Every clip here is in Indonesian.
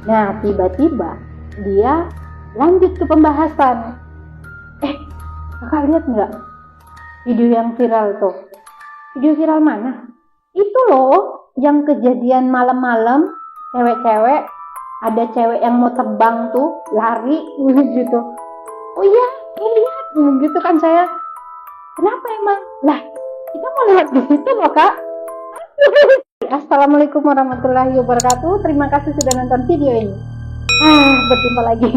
Nah, tiba-tiba dia lanjut ke pembahasan. Kakak lihat nggak video yang viral tuh? Video viral mana? Itu loh, yang kejadian malam-malam, cewek-cewek, ada cewek yang mau terbang tuh, lari gitu. Oh iya, lihat gitu kan saya. Kenapa emang? Lah, kita mau lewat di situ loh, Kak. Assalamualaikum warahmatullahi wabarakatuh. Terima kasih sudah nonton video ini. Berjumpa lagi.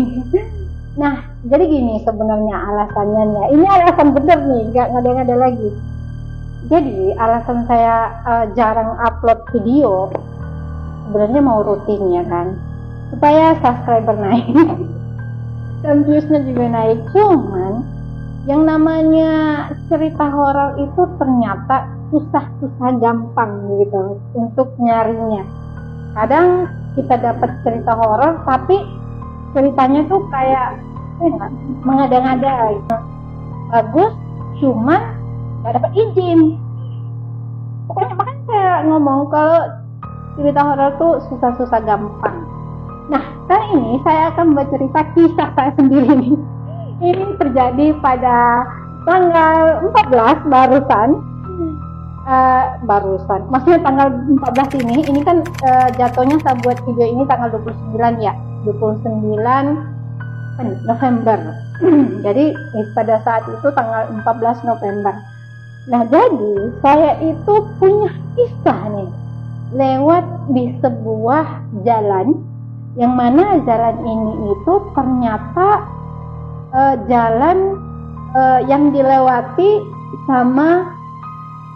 Nah, jadi gini sebenarnya alasannya. Ini alasan bener nih, nggak ngada-ngada lagi. Jadi alasan saya jarang upload video, sebenarnya mau rutin ya kan, supaya subscriber naik dan viewsnya juga naik. Cuman yang namanya cerita horor itu ternyata susah gampang gitu untuk nyarinya. Kadang kita dapat cerita horor tapi ceritanya tuh kayak mengada-ngada gitu. Bagus, cuman nggak dapat izin. Pokoknya makanya saya ngomong kalau cerita horor tuh susah gampang. Nah, kali ini saya akan bercerita kisah saya sendiri nih. Ini terjadi pada tanggal 14 barusan. Maksudnya tanggal 14 ini kan jatuhnya saya buat video ini tanggal 29 ya. 29 November. Jadi pada saat itu tanggal 14 November. Nah, jadi saya itu punya kisah nih lewat di sebuah jalan, yang mana jalan ini itu ternyata jalan yang dilewati sama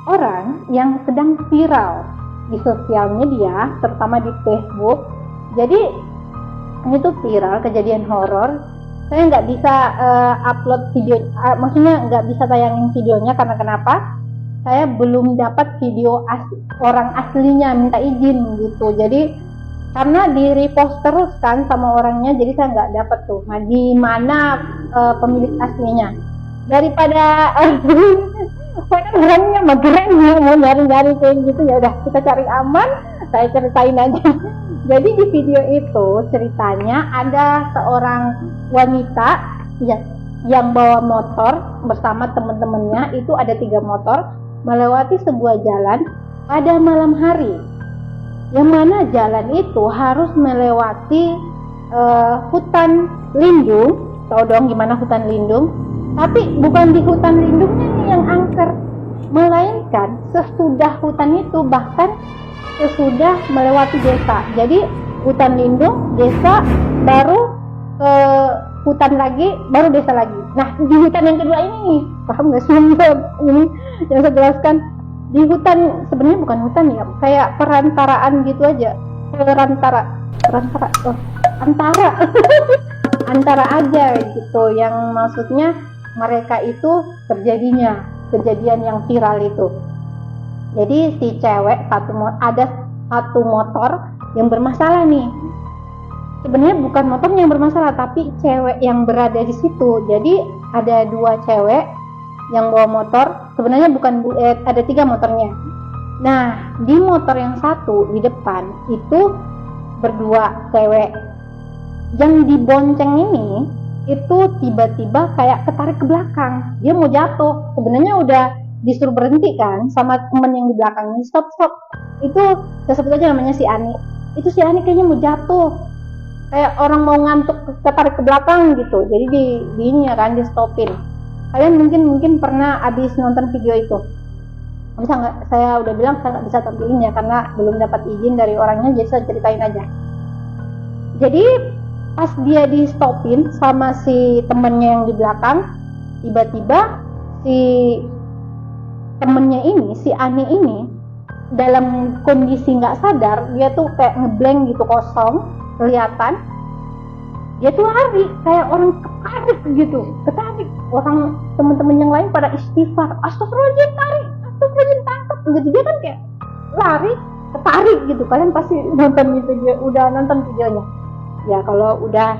orang yang sedang viral di sosial media, terutama di Facebook. Jadi ini tuh viral kejadian horor. Saya nggak bisa upload video, maksudnya nggak bisa tayangin videonya karena kenapa? Saya belum dapat video orang aslinya minta izin gitu. Jadi karena di repost terus kan sama orangnya, jadi saya nggak dapat tuh. Nah, di mana pemilik aslinya? Daripada orangnya mageran mau nyari-nyari kayak gitu, ya udah kita cari aman. Saya ceritain aja. Jadi di video itu ceritanya ada seorang wanita ya, yang bawa motor bersama teman-temannya, itu ada 3 motor melewati sebuah jalan pada malam hari, yang mana jalan itu harus melewati hutan lindung. Tahu dong gimana hutan lindung? Tapi bukan di hutan lindungnya nih yang angker, melainkan sesudah hutan itu, bahkan sesudah melewati desa. Jadi hutan lindung, desa, baru ke hutan lagi, baru desa lagi. Nah, di hutan yang kedua ini, paham nggak sih ini yang saya jelaskan? Di hutan, sebenarnya bukan hutan ya, kayak perantaraan gitu aja. Antara antara aja gitu, yang maksudnya mereka itu kejadian yang viral itu. Jadi si cewek ada satu motor yang bermasalah nih. Sebenarnya bukan motornya yang bermasalah, tapi cewek yang berada di situ. Jadi ada 2 cewek yang bawa motor. Sebenarnya bukan ada 3 motornya. Nah, di motor yang satu di depan itu berdua cewek. Yang dibonceng ini itu tiba-tiba kayak ketarik ke belakang. Dia mau jatuh. Sebenarnya udah disuruh berhenti kan sama temen yang di belakangnya, stop. Itu saya sebut aja namanya si Ani. Itu si Ani kayaknya mau jatuh, kayak orang mau ngantuk, ketarik ke belakang gitu. Jadi di ini ya kan, di stopin. Kalian mungkin pernah abis nonton video itu. Bisa nggak? Saya udah bilang saya nggak bisa tampilin ya karena belum dapat izin dari orangnya, jadi saya ceritain aja. Jadi pas dia di stopin sama si temennya yang di belakang, tiba-tiba si temennya ini, si Ani ini, dalam kondisi nggak sadar, dia tuh kayak ngeblank gitu, kosong, kelihatan. Dia tuh lari kayak orang ketarik gitu, orang temen-temen yang lain pada istighfar, astagfirullahaladzim tangkap gitu. Dia kan kayak lari, ketarik gitu. Kalian pasti nonton udah nonton videonya ya. Kalau udah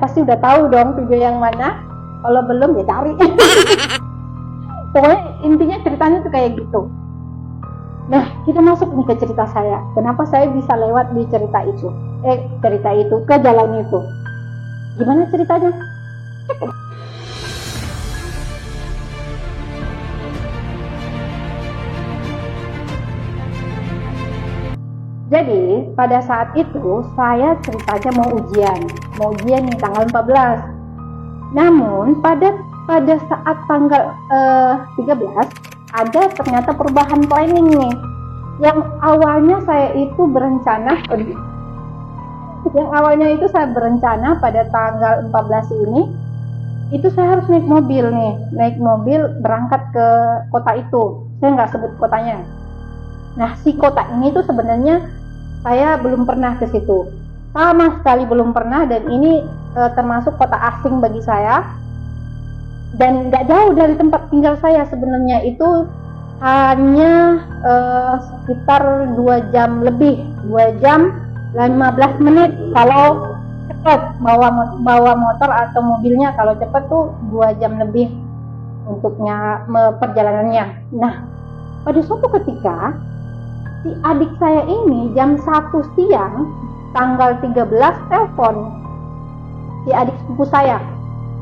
pasti udah tahu dong video yang mana. Kalau belum ya cari. Pokoknya intinya ceritanya tuh kayak gitu. Nah, kita masuk nih ke cerita saya. Kenapa saya bisa lewat di cerita itu? Ke jalan itu. Gimana ceritanya? Jadi, pada saat itu saya ceritanya mau ujian nih tanggal 14. Namun, pada saat tanggal 13 ada ternyata perubahan planning nih. Yang awalnya saya itu berencana pada tanggal 14 ini itu saya harus naik mobil berangkat ke kota itu. Saya nggak sebut kotanya. Nah, si kota ini tuh sebenarnya saya belum pernah ke situ, sama sekali belum pernah, dan ini termasuk kota asing bagi saya, dan nggak jauh dari tempat tinggal saya sebenarnya. Itu hanya sekitar 2 jam lebih, 2 jam 15 menit kalau cepat bawa motor atau mobilnya. Kalau cepat tuh 2 jam lebih untuknya perjalanannya. Nah, pada suatu ketika si adik saya ini jam 1 siang tanggal 13 telepon, si adik sepupu saya.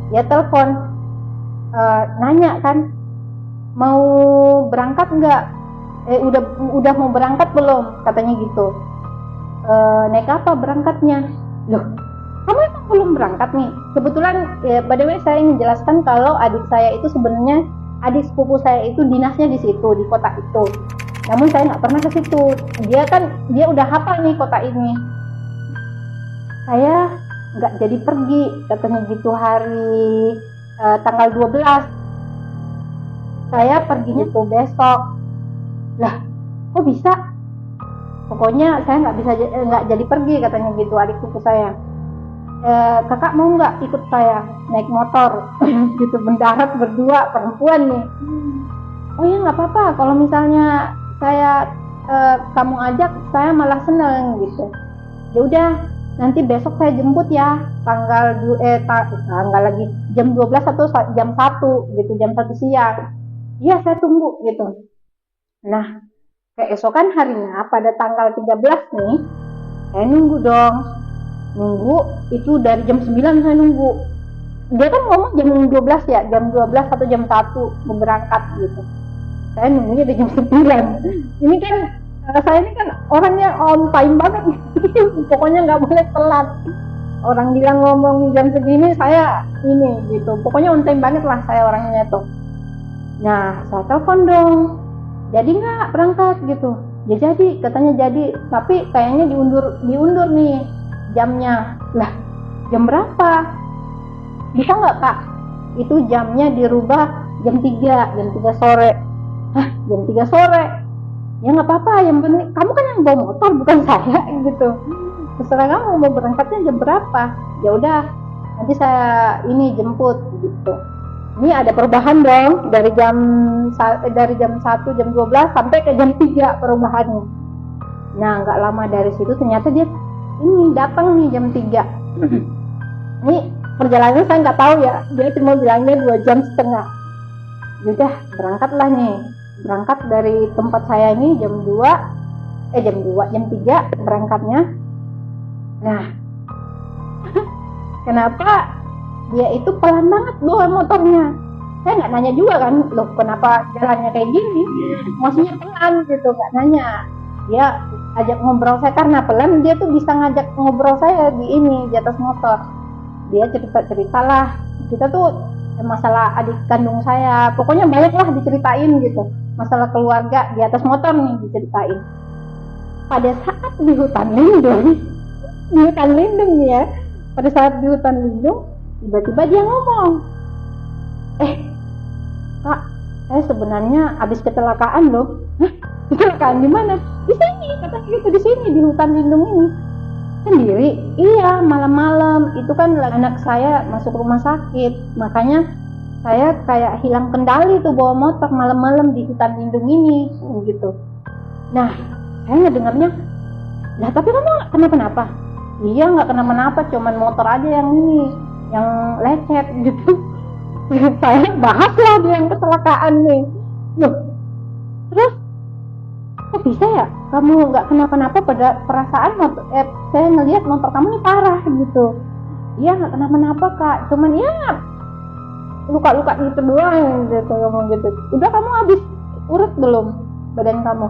Dia telepon nanya kan, mau berangkat nggak? Udah mau berangkat belum? Katanya gitu. Naik apa berangkatnya? Loh, kamu emang belum berangkat nih? Kebetulan by the way saya ingin jelaskan kalau adik saya itu sebenarnya, adik sepupu saya itu dinasnya di situ, di kota itu. Namun saya nggak pernah ke situ. Dia udah hafal nih kota ini. Saya nggak jadi pergi, katanya gitu, hari tanggal 12. Saya perginya tuh besok. Lah, kok bisa? Pokoknya saya nggak jadi pergi, katanya gitu adik sepupu saya. Kakak mau nggak ikut saya naik motor? Gitu, mendarat berdua, perempuan nih. Oh ya, nggak apa-apa, kalau misalnya kamu ajak, saya malah seneng gitu. Ya udah, nanti besok saya jemput ya, tanggal lagi jam 12 atau jam 1 gitu, jam 1 siang. Iya, saya tunggu gitu. Nah, keesokan harinya pada tanggal 13 nih, saya nunggu dong. Nunggu itu dari jam 9 saya nunggu. Dia kan ngomong jam 12 ya, jam 12 atau jam 1 mau berangkat gitu. Saya nunggunya di jam 9. Ini kan saya ini kan orangnya on time banget. Pokoknya nggak boleh telat. Orang bilang ngomong jam segini, saya ini gitu. Pokoknya on time banget lah saya orangnya tuh. Nah, saya telepon dong. Jadi nggak berangkat gitu? Ya jadi, katanya jadi. Tapi kayaknya diundur nih jamnya. Lah, jam berapa? Bisa nggak Kak? Itu jamnya dirubah jam 3 sore. Hah, jam 3 sore? Ya nggak apa-apa, yang penting kamu kan yang bawa motor, bukan saya gitu. Terserah kamu mau berangkatnya jam berapa. Ya udah, nanti saya ini jemput gitu. Ini ada perubahan dong dari jam 1 jam 12 sampai ke jam 3 perubahannya. Nah, nggak lama dari situ ternyata dia ini datang nih jam 3. Ini perjalanannya saya nggak tahu ya, dia cuma bilangnya 2 jam setengah. Udah, berangkatlah nih. Berangkat dari tempat saya ini jam 3 berangkatnya. Nah, kenapa dia itu pelan banget bawa motornya? Saya nggak nanya juga kan, loh kenapa jalannya kayak gini? Maksudnya pelan gitu, nggak nanya. Dia ajak ngobrol saya, karena pelan dia tuh bisa ngajak ngobrol saya di atas motor. Dia cerita lah, kita tuh masalah adik kandung saya, pokoknya banyak lah diceritain gitu, masalah keluarga di atas motor nih diceritain. Pada saat di hutan lindung ya, pada saat di hutan lindung tiba-tiba dia ngomong, Kak, saya sebenarnya habis kecelakaan loh. Hah, kecelakaan di mana? Di sini, katanya gitu, di sini di hutan lindung ini. Sendiri? Iya, malam-malam. Itu kan anak saya masuk rumah sakit, makanya saya kayak hilang kendali tuh bawa motor malam-malam di hutan lindung ini gitu. Nah, saya ngedengarnya, lah tapi kamu nggak kenapa-napa? Iya, nggak kenapa-napa, cuman motor aja yang lecet gitu. Saya bahas lah dia yang kecelakaan nih. Loh, terus kok bisa ya kamu nggak kenapa-napa, pada perasaan motor, saya ngelihat motor kamu nih parah gitu. Iya nggak kenapa-napa kak, cuman ya luka-luka gitu doang gitu, ngomong gitu. Udah kamu habis urut belum badan kamu?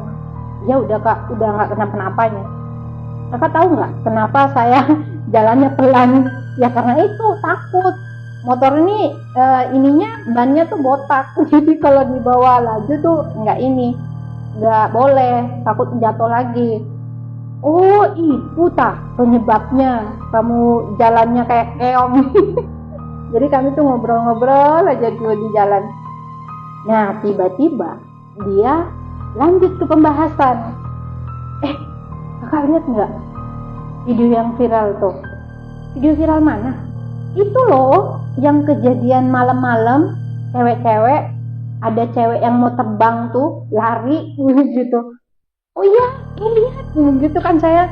Ya udah kak, udah nggak kenapa-napanya. Kakak tahu nggak kenapa saya jalannya pelan? Ya karena itu takut. Motor ini ininya bannya tuh botak, jadi kalau dibawa laju tuh nggak boleh, takut jatuh lagi. Oh itu tak penyebabnya kamu jalannya kayak keong. Jadi kami tuh ngobrol-ngobrol aja dulu di jalan. Nah tiba-tiba dia lanjut ke pembahasan. Kakak lihat nggak video yang viral tuh? Video viral mana? Itu loh yang kejadian malam-malam, cewek-cewek, ada cewek yang mau terbang tuh lari gitu. Oh iya, lihat gitu kan saya.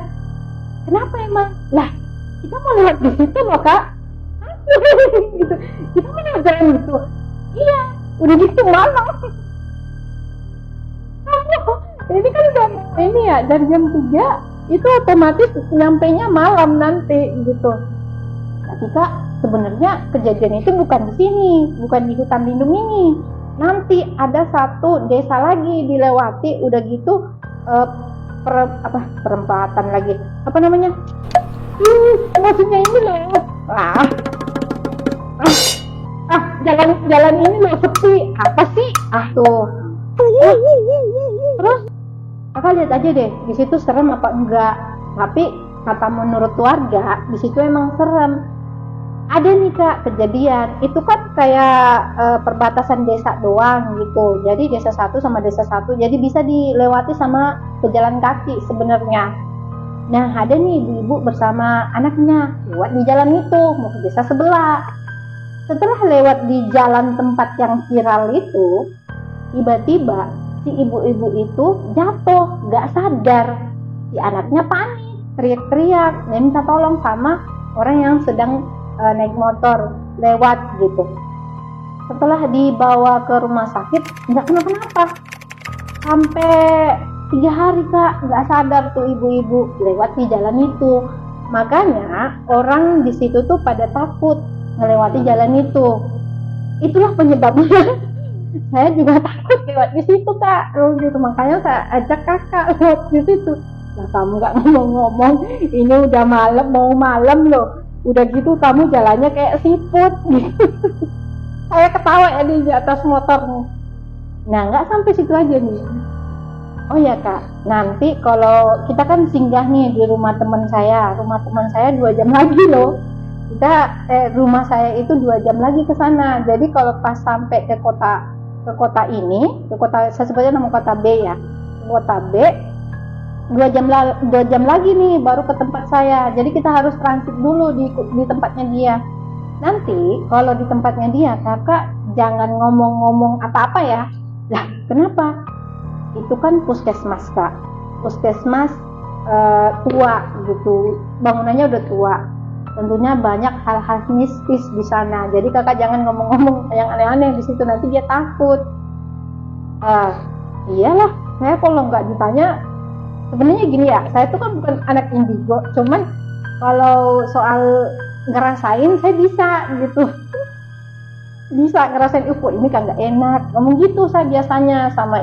Kenapa emang? Lah, kita mau lewat di situ loh kak. Gitu. Kita mau lewat jalan gitu. Iya, udah gitu malam. Ini kan udah ini ya, dari jam 3 itu otomatis nyampainya malam nanti gitu. Tapi kak, sebenarnya kejadian itu bukan di sini, bukan di hutan lindung ini. Nanti ada satu desa lagi dilewati, udah gitu perempatan lagi. Apa namanya? Maksudnya ini loh. Jalan ini loh sepi. Apa sih? Tuh. Terus kakak lihat aja deh, di situ serem apa enggak? Tapi kata menurut warga, di situ emang serem. Ada nih kak kejadian, itu kan kayak perbatasan desa doang gitu. Jadi desa satu sama desa satu, jadi bisa dilewati sama pejalan kaki sebenarnya. Nah ada nih ibu-ibu bersama anaknya lewat di jalan itu mau ke desa sebelah. Setelah lewat di jalan tempat yang viral itu, tiba-tiba si ibu-ibu itu jatuh, gak sadar. Si anaknya panik, teriak-teriak, dia minta tolong sama orang yang sedang naik motor lewat gitu. Setelah dibawa ke rumah sakit, nggak kenapa-napa. Sampai 3 hari kak, nggak sadar tuh ibu-ibu lewat di jalan itu. Makanya orang di situ tuh pada takut melewati jalan itu. Itulah penyebabnya. Saya juga takut lewat di situ kak. Gitu. Makanya saya ajak kakak lewat di situ. Nah kamu nggak ngomong-ngomong, ini udah malam, mau malam loh. Udah gitu kamu jalannya kayak siput gitu. Saya ketawa ya di atas motornya. Nah nggak sampai situ aja nih. Oh ya kak, nanti kalau kita kan singgah nih di rumah teman saya 2 jam lagi loh. Rumah saya itu 2 jam lagi ke sana. Jadi kalau pas sampai ke kota ini, ke kota, saya sebutnya nama kota B ya, kota B, 2 jam lagi nih baru ke tempat saya. Jadi kita harus transit dulu di tempatnya dia. Nanti kalau di tempatnya dia kakak jangan ngomong-ngomong apa-apa ya. Lah kenapa? Itu kan puskesmas kak, puskesmas tua gitu, bangunannya udah tua, tentunya banyak hal-hal mistis di sana. Jadi kakak jangan ngomong-ngomong yang aneh-aneh di situ, nanti dia takut. Iyalah, saya kalau nggak ditanya, sebenarnya gini ya, saya tuh kan bukan anak indigo, cuman kalau soal ngerasain saya bisa gitu. Bisa ngerasain UFO ini kan nggak enak, ngomong gitu saya biasanya sama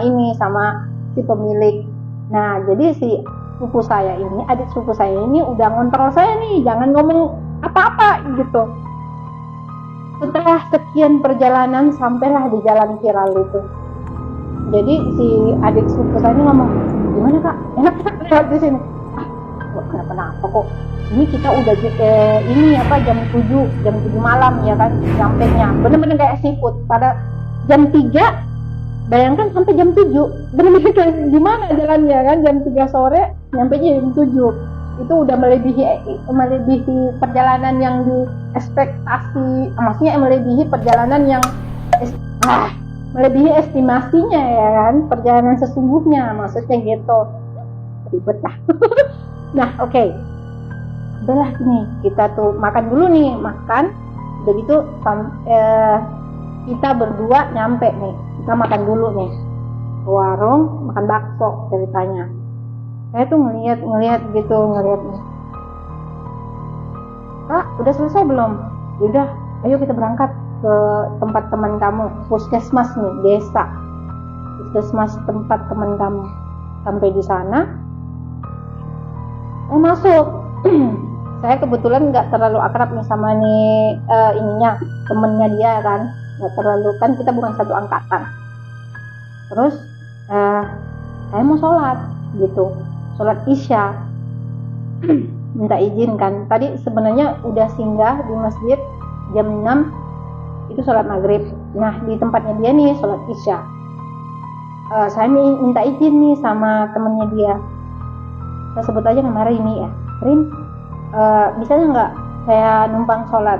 si pemilik. Nah jadi si sepupu saya ini, adik sepupu saya ini udah ngontrol saya nih, jangan ngomong apa-apa gitu. Setelah sekian perjalanan sampailah di jalan viral itu. Jadi si adik sepupu saya ini ngomong, gimana kak, enak lewat di sini? Kenapa-napa kok, ini kita udah jam 7 malam ya kan, nyampenya bener-bener kayak siput. Pada jam 3, bayangkan sampai jam 7, bener-bener kayak gimana jalannya kan, jam 3 sore nyampe jam 7. Itu udah melebihi perjalanan yang diekspektasi, maksudnya melebihi perjalanan yang melebihi estimasinya ya kan, perjalanan sesungguhnya maksudnya gitu. Ribet lah. Nah oke. Udahlah nih, kita tuh makan dulu nih, makan udah gitu kita berdua nyampe nih, kita makan dulu nih. ke warung makan bakso ceritanya. Saya tuh ngelihat gitu, Kak, udah selesai belum? Yaudah, ayo kita berangkat ke tempat teman kamu, puskesmas nih, desa. Puskesmas tempat teman kamu. Sampai di sana, masuk. Saya kebetulan nggak terlalu akrab nih sama nih temennya dia kan, nggak terlalu, kan kita bukan satu angkatan. Terus saya mau sholat gitu, sholat isya. Minta izin kan, tadi sebenarnya udah singgah di masjid jam 6 itu sholat maghrib. Nah di tempatnya dia nih sholat isya. Saya minta izin nih sama temennya dia, saya sebut aja nama Rini ya. Rin, bisa nggak saya numpang sholat?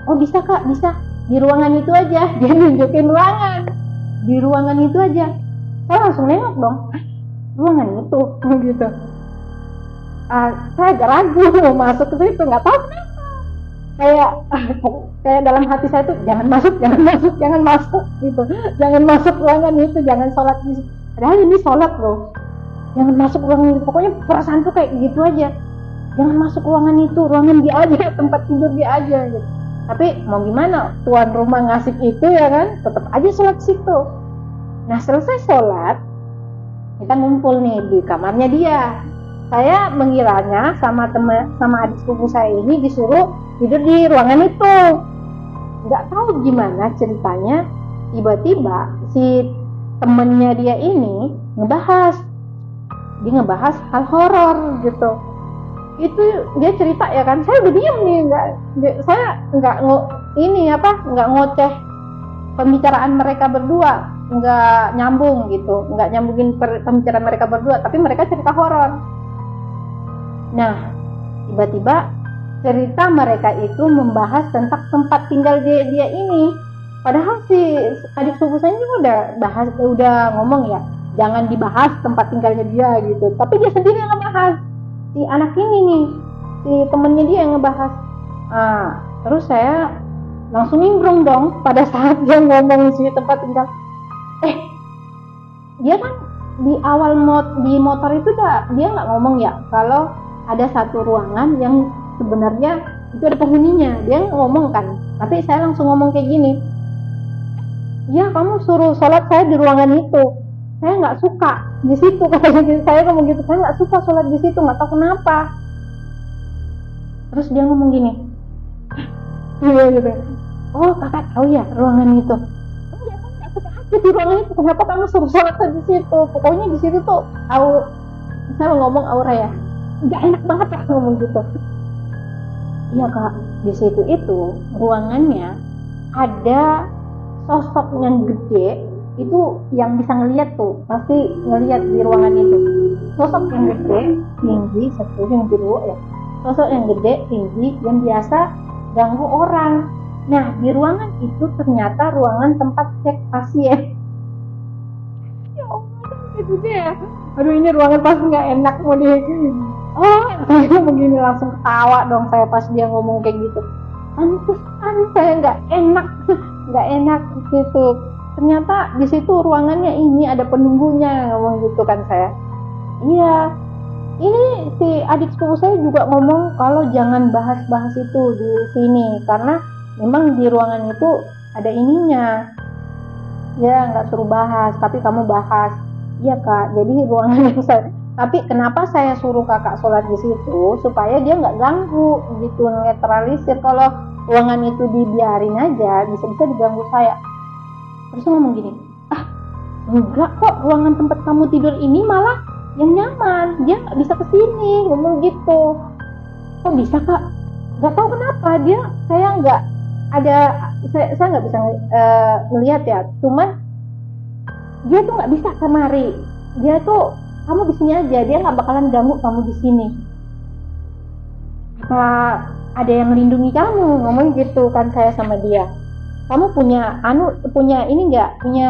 Oh bisa Kak, bisa, di ruangan itu aja. Dia nunjukin ruangan, di ruangan itu aja. Saya langsung nengok dong, ruangan itu gitu. Saya agak ragu mau masuk ke situ, nggak tahu kenapa. Kayak dalam hati saya tuh jangan masuk gitu, jangan masuk ruangan itu, jangan sholat di situ. Padahal ini sholat loh, jangan masuk ruangan itu. Pokoknya perasaan tuh kayak gitu aja, jangan masuk ruangan itu, ruangan dia aja, tempat tidur dia aja gitu. Tapi mau gimana, tuan rumah ngasih itu ya kan, tetap aja sholat situ. Nah selesai sholat, kita ngumpul nih di kamarnya dia. Saya mengiranya sama adik sepupu saya ini disuruh tidur di ruangan itu. Nggak tahu gimana ceritanya, tiba-tiba si temennya dia ini ngebahas hal horor gitu. Itu dia cerita ya kan, saya udah diem nih, saya nggak ngoceh pembicaraan mereka berdua, nggak nyambung gitu, nggak nyambungin pembicaraan mereka berdua, tapi mereka cerita horor. Nah, tiba-tiba cerita mereka itu membahas tentang tempat tinggal dia ini. Padahal si adik sepupu saya ini udah ngomong ya, jangan dibahas tempat tinggalnya dia gitu. Tapi dia sendiri yang ngebahas. Si anak ini nih, si temennya dia yang ngebahas. Terus saya langsung nimbrung dong pada saat dia ngomong si tempat tinggal. Dia kan di awal di motor itu dia nggak ngomong ya kalau ada satu ruangan yang sebenarnya itu ada penghuninya, dia ngomong kan. Tapi saya langsung ngomong kayak gini, ya kamu suruh sholat saya di ruangan itu, saya nggak suka di situ. Saya ngomong gitu, saya nggak suka sholat di situ, nggak tahu kenapa. Terus dia ngomong gini, oh kakak tahu ya ruangan itu. Nggak suka aja di ruangan itu, kenapa kamu suruh sholat di situ? Pokoknya di situ tuh saya ngomong aura ya, nggak enak banget lah ngomong gitu. Iya kak, di situ itu ruangannya ada sosok yang gede, itu yang bisa ngelihat tuh, pasti ngelihat di ruangan itu. Sosok yang gede, tinggi, sosok yang gede, tinggi, yang biasa ganggu orang. Nah di ruangan itu ternyata ruangan tempat cek pasien. Ya Allah, gede ya. Aduh ini ruangan pasti nggak enak mau di. Saya begini langsung ketawa dong saya pas dia ngomong kayak gitu. Saya nggak enak gitu. Ternyata di situ ruangannya ini ada penunggunya, ngomong gitu kan saya. Iya, ini si adik sepupu saya juga ngomong kalau jangan bahas itu di sini karena memang di ruangan itu ada ininya. Ya nggak suruh bahas, tapi kamu bahas. Iya kak, jadi ruangan yang tapi kenapa saya suruh kakak sholat di situ supaya dia nggak ganggu gitu, netralisir. Kalau ruangan itu dibiarin aja bisa-bisa diganggu saya. Terus ngomong gini, enggak kok, ruangan tempat kamu tidur ini malah yang nyaman, dia nggak bisa kesini, ngomong gitu. Kok bisa kak? Nggak tahu kenapa saya nggak bisa melihat ya, cuman dia tuh nggak bisa kemari, dia tuh kamu di sini aja, dia nggak bakalan ganggu kamu di sini. Apa ada yang melindungi kamu, ngomong gitu kan saya sama dia. Kamu punya ini nggak, punya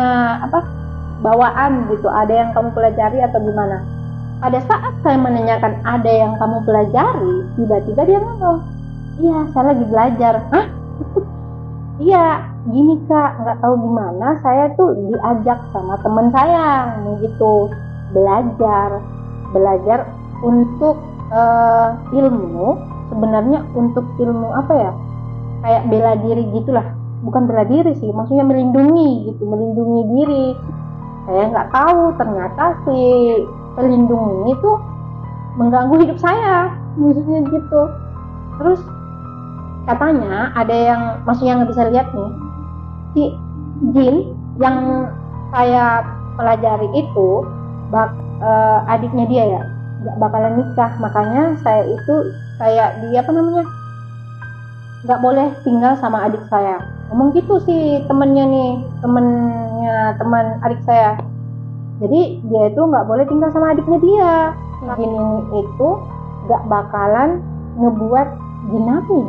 bawaan gitu, ada yang kamu pelajari atau gimana? Pada saat saya menanyakan ada yang kamu pelajari, tiba-tiba dia ngomong, iya saya lagi belajar. Hah? Iya, gini kak, nggak tahu gimana saya tuh diajak sama teman saya gitu belajar untuk ilmu, sebenarnya untuk ilmu apa ya, kayak bela diri gitulah, bukan bela diri sih, maksudnya melindungi diri. Saya nggak tahu ternyata si pelindung itu mengganggu hidup saya, maksudnya gitu. Terus katanya ada yang, maksudnya nggak bisa lihat nih, si jin yang saya pelajari itu adiknya dia ya nggak bakalan nikah, makanya saya itu kayak dia apa namanya, nggak boleh tinggal sama adik saya, ngomong gitu sih teman adik saya. Jadi dia itu nggak boleh tinggal sama adiknya dia. Jin ini itu nggak bakalan ngebuat jin apa ya,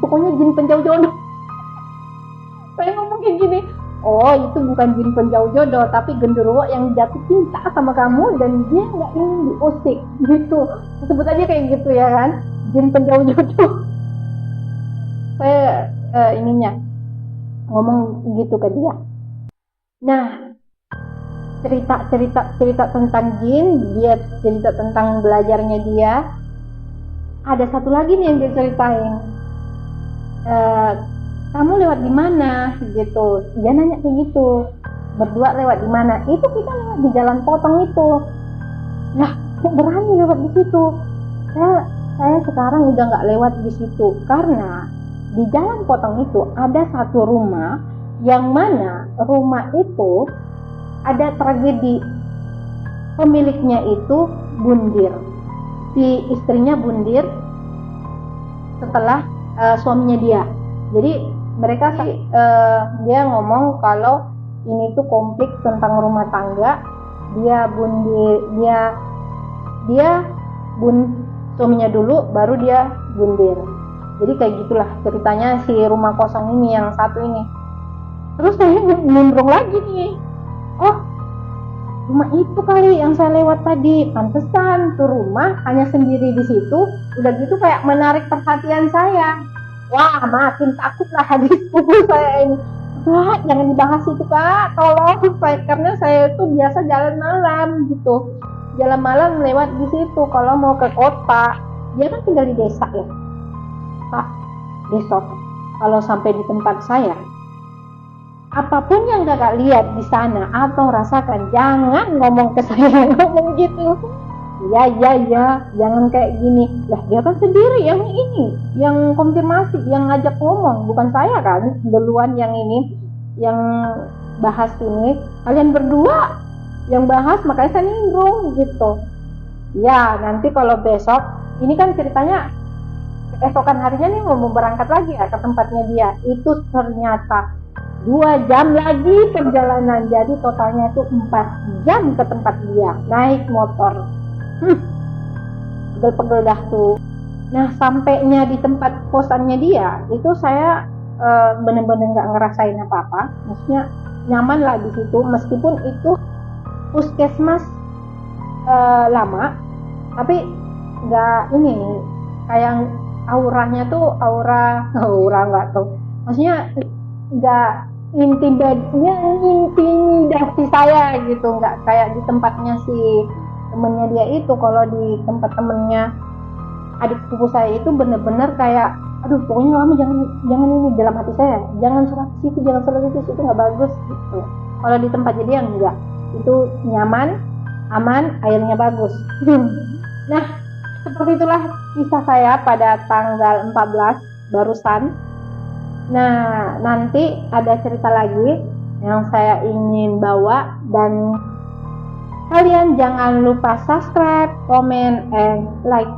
pokoknya jin penjauh jodoh. Saya ngomong kayak gini, oh itu bukan jin penjauh jodoh, tapi genderuwo yang jatuh cinta sama kamu dan dia nggak ingin diusik gitu, sebut aja kayak gitu ya kan, jin penjauh jodoh. Saya ngomong gitu ke dia. Nah, cerita tentang jin, dia cerita tentang belajarnya dia. Ada satu lagi nih yang dia ceritain, kamu lewat di mana gitu, dia nanya kayak gitu, berdua lewat di mana, itu kita lewat di jalan potong itu. Nah, kok berani lewat di situ? Saya sekarang udah nggak lewat di situ, karena di jalan potong itu ada satu rumah, yang mana rumah itu ada tragedi, pemiliknya itu bundir, si istrinya bundir setelah suaminya dia. Jadi mereka dia ngomong kalau ini tuh konflik tentang rumah tangga, dia suaminya dulu baru dia bundir. Jadi kayak gitulah ceritanya si rumah kosong ini yang satu ini. Terus saya nimbrung lagi nih, oh rumah itu kali yang saya lewat tadi, pantesan tuh rumah hanya sendiri di situ. Udah gitu kayak menarik perhatian saya. Wah, makin takutlah habis pukul saya ini. Kak, jangan dibahas itu kak, tolong. Karena saya tuh biasa jalan malam gitu, jalan malam lewat di situ kalau mau ke kota. Dia kan tinggal di desa ya Pak. Besok kalau sampai di tempat saya, apapun yang kakak lihat di sana atau rasakan, jangan ngomong ke saya ngomong gitu. Ya, jangan kayak gini. Lah dia kan sendiri yang ini, yang konfirmasi, yang ngajak ngomong, bukan saya kan, duluan yang ini, yang bahas ini. Kalian berdua yang bahas, makanya saya nimbrung gitu. Ya, nanti kalau besok, ini kan ceritanya keesokan harinya nih mau berangkat lagi ya ke tempatnya dia. Itu ternyata 2 jam lagi perjalanan, jadi totalnya itu 4 jam ke tempat dia naik motor. Pegel-pegel dah tuh. Nah, sampainya di tempat kosannya dia itu saya bener-bener nggak ngerasain apa-apa, maksudnya nyaman lah di situ, meskipun itu puskesmas lama, tapi nggak ini kayak auranya tuh aura nggak tahu, maksudnya nggak intimidasi saya gitu, nggak kayak di tempatnya si temennya dia itu. Kalau di tempat temennya adik sepupu saya itu bener-bener kayak, aduh pokoknya kamu jangan ini, dalam hati saya, jangan sholat situ itu nggak bagus gitu. Kalau di tempatnya dia enggak, itu nyaman, aman, airnya bagus. Nah, seperti itulah kisah saya pada tanggal 14 barusan. Nah, nanti ada cerita lagi yang saya ingin bawa, dan kalian jangan lupa subscribe, comment, and like.